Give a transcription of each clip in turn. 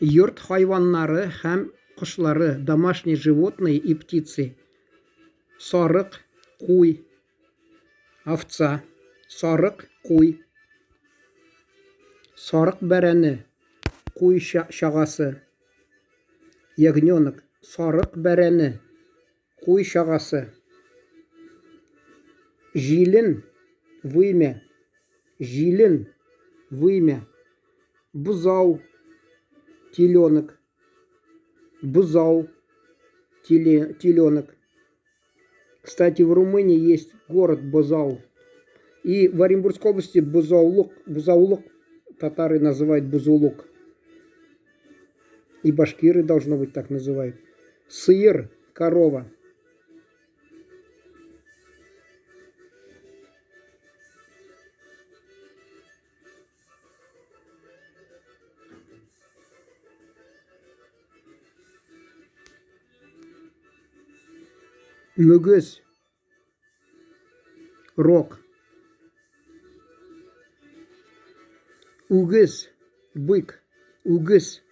Йорт хайваннары һәм кошлары, домашние животные и птицы. Сарык, куй, овца. Сарык, куй. Сарык бәрәне, куй чагасы. Ягненок, сарык бәрәне, куй чагасы. Җилен, вымя. Җилен, вымя. Бузау, теленок. Бузау, теленок. Кстати, в Румынии есть город Бузау. И в Оренбургской области Бузаулук татары называют Бузулук. И башкиры, должно быть, так называют. Сыр, корова. Мөгез, рог. Үгіз, бык, үгіз.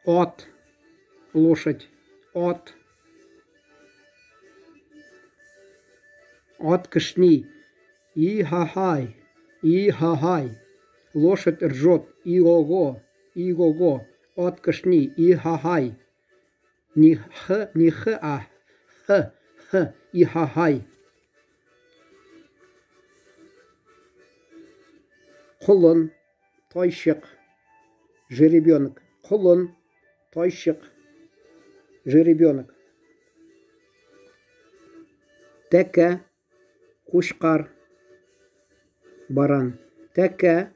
От, лошадь, от. От кышни, и-ха-хай, и-ха-хай. Лошадь ржет, и-го-го, и-го-го. От кышни, и-ха-хай. Не х, а х, и-ха-хай. Құлын, тайшық, жеребенок. Құлын, тайшық, жеребенок. Тәкә, кушкар, баран. Тәкә,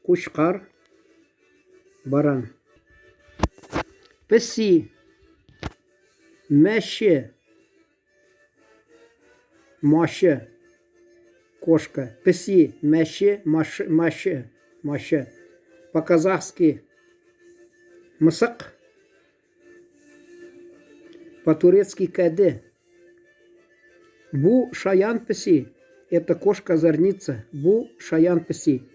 кушкар, баран. Песи, мәше, машы, кошка. Песи, мәше, машы. По-казахски мысық. По-турецки кәді. Бу шаян песи. Это кошка-озорница. Бу шаян песи.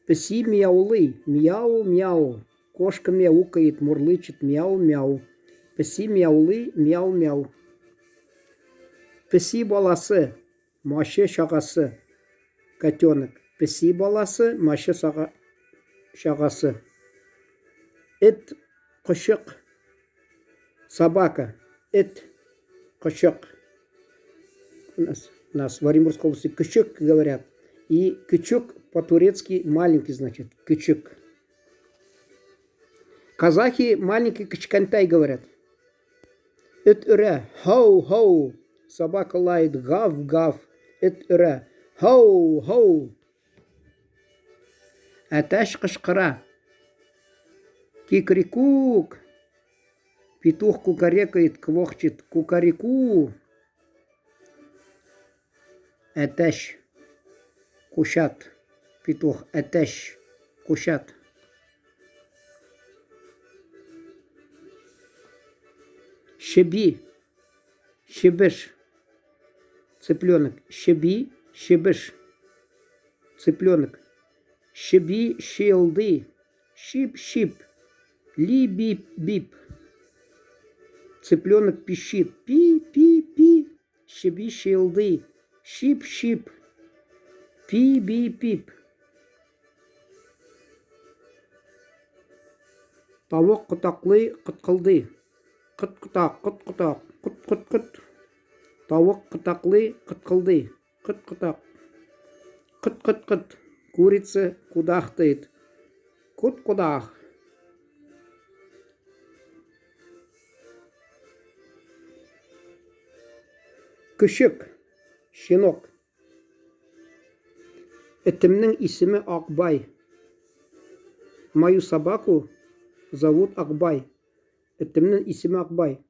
Песи мяулы. Мяу-мяу. Кошка мяукает, мурлычет. Мяу-мяу. Песи мяулы. Мяу-мяу. Песи баласы. Машы шағасы. Котенок. Песи баласы. Машы шағасы. Эт, құшық. Собака. Эт, құшық. У нас в Оренбургской области кычок говорят. И кычок по-турецки маленький, значит. Кычок. Казахи маленький кычкантай говорят. Эт үрә. Хау-хау. Собака лает. Гав-гав. Эт үрә. Хау-хау. Әтәш кышкыра. Кикрикук. Петух кукарекает, квохчет. Кукареку. Әтәш. Кушат. Петух. Әтәш. Кушат. Щеби. Щебеш. Цыпленок. Щеби. Щебеш. Цыпленок. Щеби. Щелды. Щип-щип. Ли-бип-бип. Цыпленок пищит. Пи-пи-пи. Щеби. Щелды. Щип-щип. Пи-би-пип. Тауық құтақлы құтқылды. Құт-құтақ, құт-құтақ, құт-құт-құт. Тауық құтақлы құтқылды. Құт-құтақ. Құт-құт-құт. Курица кудахтает. Кут-кудах. Күшік. Щенок. Этімнің исімі Ақбай. Мою собаку зовут Ақбай. Этімнің исімі Ақбай.